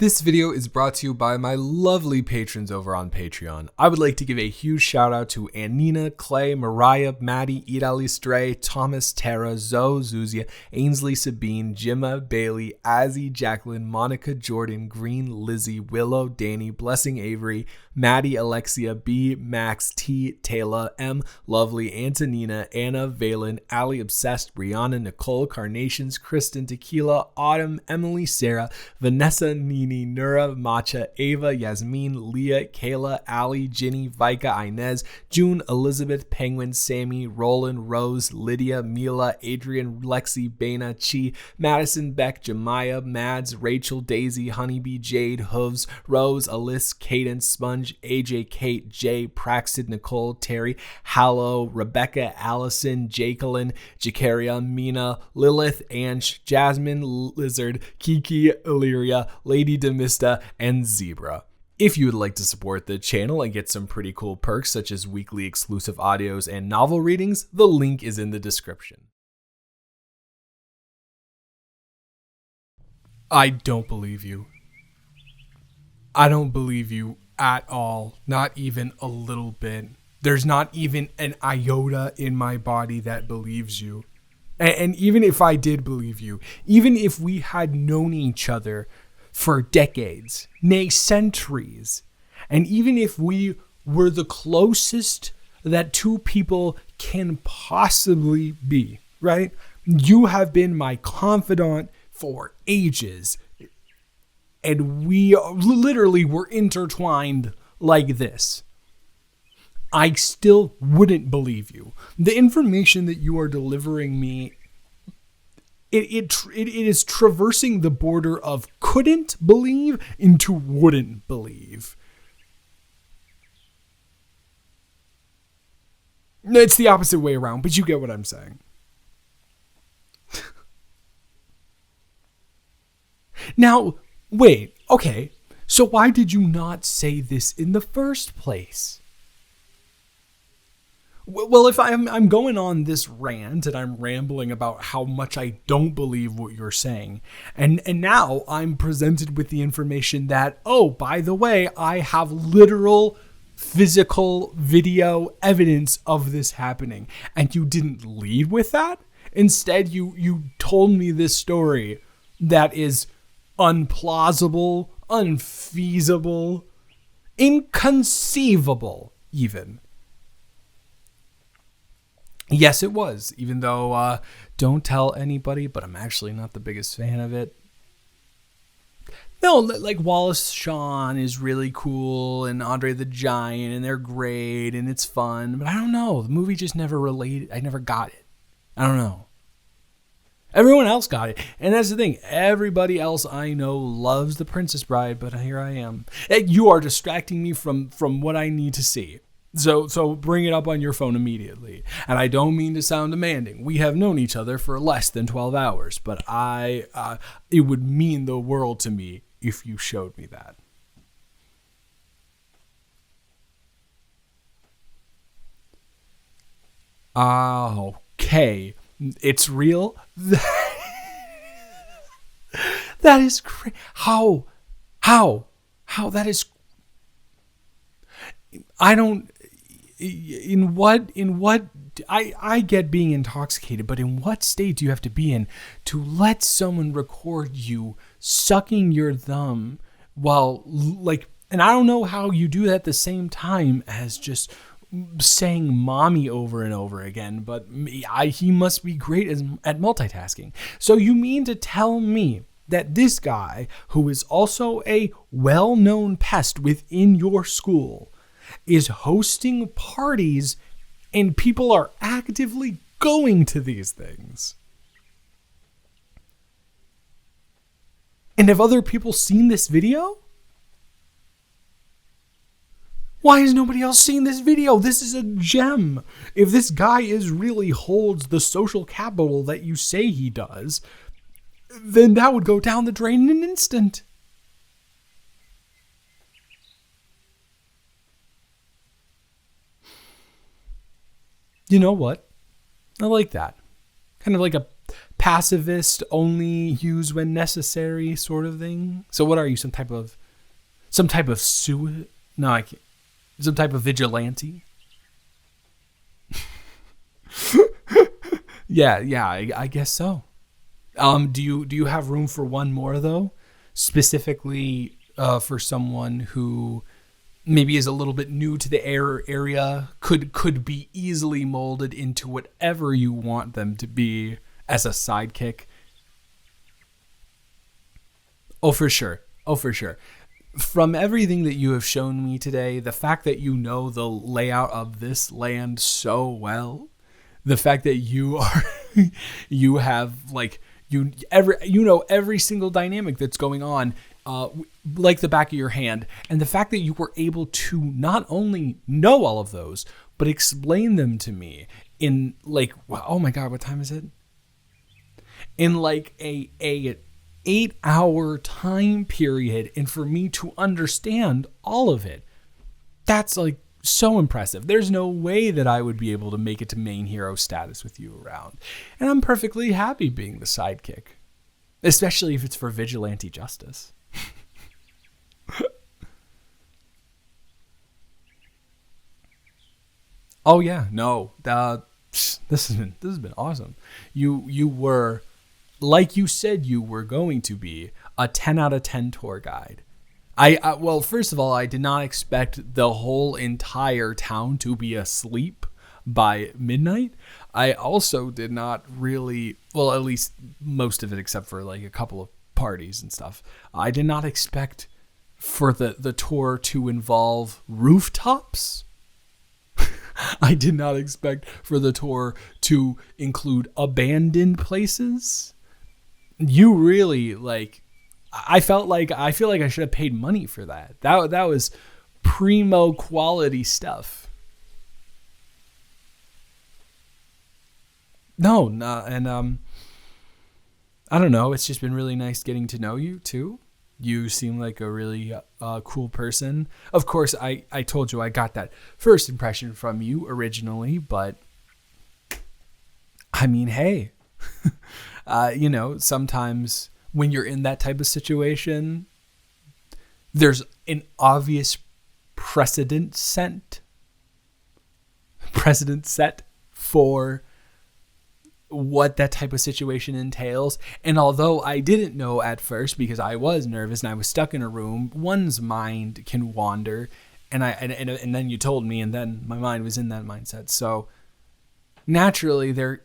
This video is brought to you by my lovely patrons over on Patreon. I would like to give a huge shout out to Anina, Clay, Mariah, Maddie, Idali Stray, Thomas, Tara, Zoe, Zuzia, Ainsley, Sabine, Jimma, Bailey, Azzy, Jacqueline, Monica, Jordan, Green, Lizzie, Willow, Danny, Blessing Avery, Maddie, Alexia, B, Max, T, Taylor, M, Lovely, Antonina, Anna, Valen, Ali, Obsessed, Brianna, Nicole, Carnations, Kristen, Tequila, Autumn, Emily, Sarah, Vanessa, Nini, Nura, Matcha, Ava, Yasmin, Leah, Kayla, Ali, Ginny, Vika, Inez, June, Elizabeth, Penguin, Sammy, Roland, Rose, Lydia, Mila, Adrian, Lexi, Bana, Chi, Madison, Beck, Jemiah, Mads, Rachel, Daisy, Honeybee, Jade, Hooves, Rose, Alice, Cadence, Sponge, AJ, Kate, Jay, Praxid, Nicole, Terry, Hallow, Rebecca, Allison, Jacqueline, Jacaria, Mina, Lilith, Ange, Jasmine, Lizard, Kiki, Illyria, Lady Demista, and Zebra. If you would like to support the channel and get some pretty cool perks such as weekly exclusive audios and novel readings, the link is in the description. I don't believe you. I don't believe you at all. Not even a little bit. There's not even an iota in my body that believes you. And even if I did believe you, even if we had known each other for decades, nay centuries, and even if we were the closest that two people can possibly be, right? You have been my confidant for ages, and we literally were intertwined like this. I still wouldn't believe you. The information that you are delivering me, it is traversing the border of couldn't believe into wouldn't believe. It's the opposite way around, but you get what I'm saying. Now, wait, okay, so why did you not say this in the first place? Well, if I'm going on this rant and I'm rambling about how much I don't believe what you're saying, and now I'm presented with the information that, oh, by the way, I have literal physical video evidence of this happening, and you didn't lead with that? Instead, you told me this story that is unplausible, unfeasible, inconceivable even. Yes, it was, even though don't tell anybody, but I'm actually not the biggest fan of it. No, like Wallace Shawn is really cool and Andre the Giant, and they're great and it's fun, but I don't know. The movie just never related. I never got it. I don't know. Everyone else got it. And that's the thing. Everybody else I know loves The Princess Bride, but here I am. You are distracting me from what I need to see. So bring it up on your phone immediately. And I don't mean to sound demanding. We have known each other for less than 12 hours, but it would mean the world to me if you showed me that. Okay. It's real? That is crazy. How? That is... I don't... In what I get being intoxicated, but in what state do you have to be in to let someone record you sucking your thumb while, like, and I don't know how you do that at the same time as just saying mommy over and over again, but he must be great at multitasking. So you mean to tell me that this guy, who is also a well-known pest within your school, is hosting parties and people are actively going to these things? And have other people seen this video? Why has nobody else seen this video? This is a gem. If this guy really holds the social capital that you say he does, then that would go down the drain in an instant. You know what? I like that. Kind of like a pacifist, only use when necessary sort of thing. So what are you? Some type of No, I can't. Some type of vigilante. Yeah, I guess so. Do you have room for one more though? Specifically, for someone who maybe is a little bit new to the area, could be easily molded into whatever you want them to be as a sidekick. Oh, for sure. From everything that you have shown me today, the fact that you know the layout of this land so well, the fact that you are, you have like, you know every single dynamic that's going on, like the back of your hand, and the fact that you were able to not only know all of those, but explain them to me in like, oh my God, what time is it? In like a 8-hour time period, and for me to understand all of it, that's like so impressive. There's no way that I would be able to make it to main hero status with you around, and I'm perfectly happy being the sidekick, especially if it's for vigilante justice. Oh yeah, no, this has been awesome. You were, like you said you were going to be, a 10 out of 10 tour guide. Well, first of all, I did not expect the whole entire town to be asleep by midnight. I also did not really, well, at least most of it, except for like a couple of parties and stuff. I did not expect for the tour to involve rooftops. I did not expect for the tour to include abandoned places. You really, like, I feel like I should have paid money for that. That was primo quality stuff. No, and I don't know. It's just been really nice getting to know you too. You seem like a really cool person. Of course, I told you I got that first impression from you originally, but I mean, hey, sometimes when you're in that type of situation, there's an obvious precedent set for what that type of situation entails. And although I didn't know at first because I was nervous and I was stuck in a room, one's mind can wander, and then you told me, and then my mind was in that mindset. So naturally there,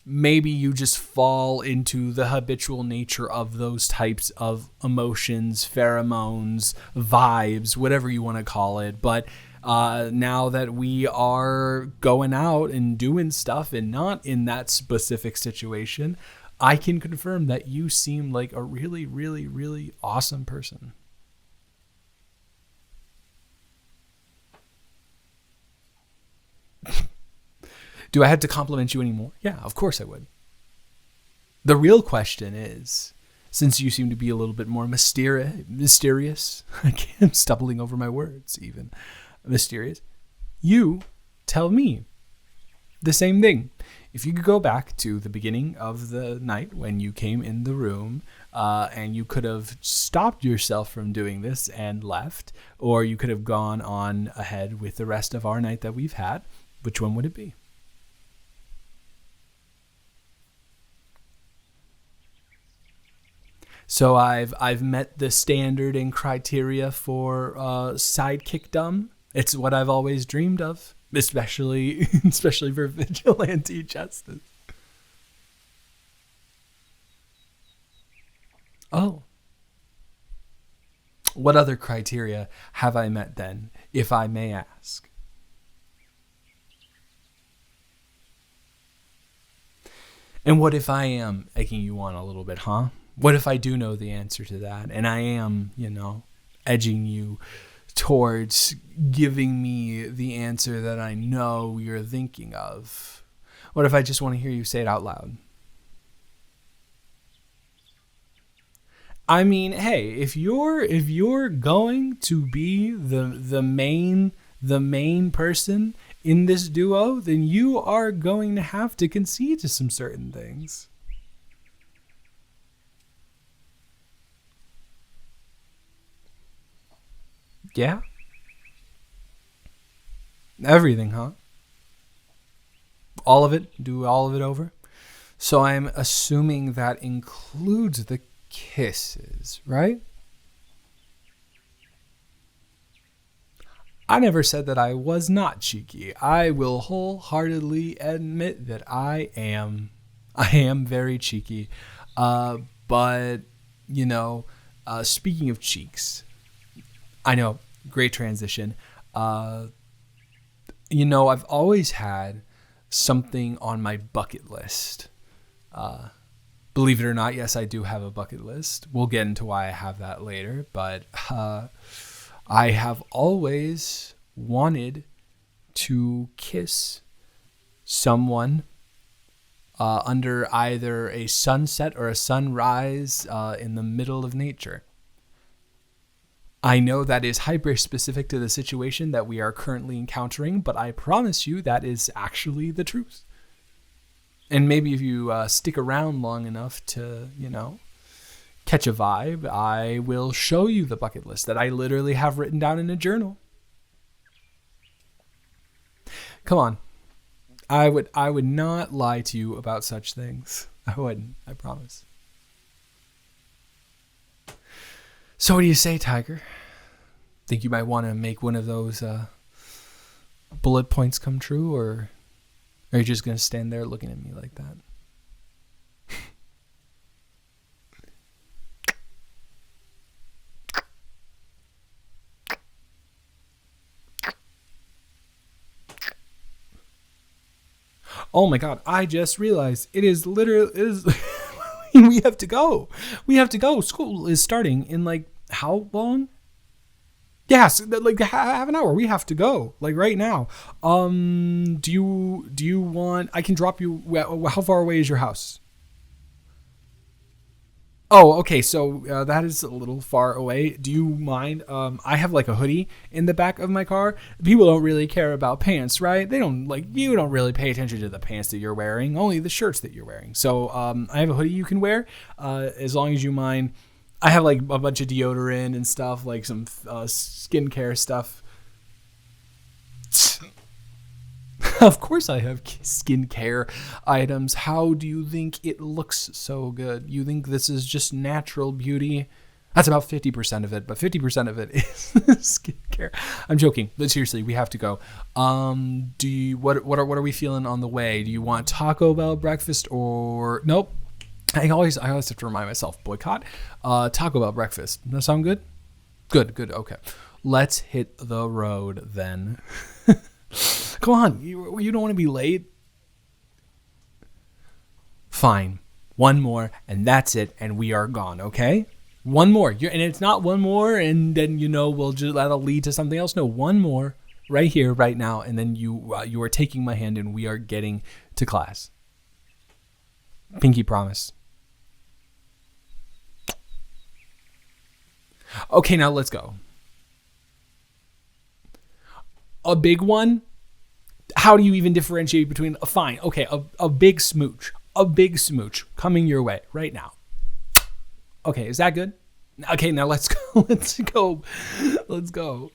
maybe you just fall into the habitual nature of those types of emotions, pheromones, vibes, whatever you want to call it. But now that we are going out and doing stuff and not in that specific situation, I can confirm that you seem like a really, really, really awesome person. Do I have to compliment you anymore? Yeah, of course I would. The real question is, since you seem to be a little bit more mysterious, I'm stumbling over my words even. Mysterious, you tell me the same thing. If you could go back to the beginning of the night when you came in the room, and you could have stopped yourself from doing this and left, or you could have gone on ahead with the rest of our night that we've had, which one would it be? So I've met the standard and criteria for sidekickdom. It's what I've always dreamed of, especially for vigilante justice. Oh. What other criteria have I met then, if I may ask? And what if I am egging you on a little bit, huh? What if I do know the answer to that, and I am, edging you towards giving me the answer that I know you're thinking of? What if I just want to hear you say it out loud? I mean, hey, if you're going to be the main person in this duo, then you are going to have to concede to some certain things. Yeah? Everything, huh? All of it? Do all of it over? So I'm assuming that includes the kisses, right? I never said that I was not cheeky. I will wholeheartedly admit that I am. I am very cheeky. But, you know, speaking of cheeks, I know, great transition. You know, I've always had something on my bucket list. Believe it or not, yes, I do have a bucket list. We'll get into why I have that later. But I have always wanted to kiss someone under either a sunset or a sunrise in the middle of nature. I know that is hyper specific to the situation that we are currently encountering, but I promise you that is actually the truth. And maybe if you stick around long enough to, you know, catch a vibe, I will show you the bucket list that I literally have written down in a journal. Come on. I would not lie to you about such things. I wouldn't, I promise. So what do you say, Tiger? Think you might want to make one of those bullet points come true, or are you just going to stand there looking at me like that? Oh my God, I just realized it is we have to go. We have to go. School is starting in like how long? Yes, like half an hour. We have to go like right now. Do you want? I can drop you. How far away is your house? Oh, okay. So that is a little far away. Do you mind? I have like a hoodie in the back of my car. People don't really care about pants, right? They don't like, you don't really pay attention to the pants that you're wearing, only the shirts that you're wearing. So I have a hoodie you can wear as long as you mind. I have like a bunch of deodorant and stuff, like some skincare stuff. Of course I have skincare items. How do you think it looks so good? You think this is just natural beauty? That's about 50% of it, but 50% of it is skincare. I'm joking, but seriously, we have to go. What are we feeling on the way? Do you want Taco Bell breakfast or nope? I always have to remind myself, boycott. Taco Bell breakfast. Does that sound good? Good. Okay. Let's hit the road then. Come on, you don't want to be late? Fine. One more, and that's it, and we are gone, okay? One more. And it's not one more, and then, that'll lead to something else. No, one more right here, right now, and then you are taking my hand, and we are getting to class. Pinky promise. Okay, now let's go. A big one? How do you even differentiate between a fine? Okay, a big smooch. A big smooch coming your way right now. Okay, is that good? Okay, now let's go. Let's go.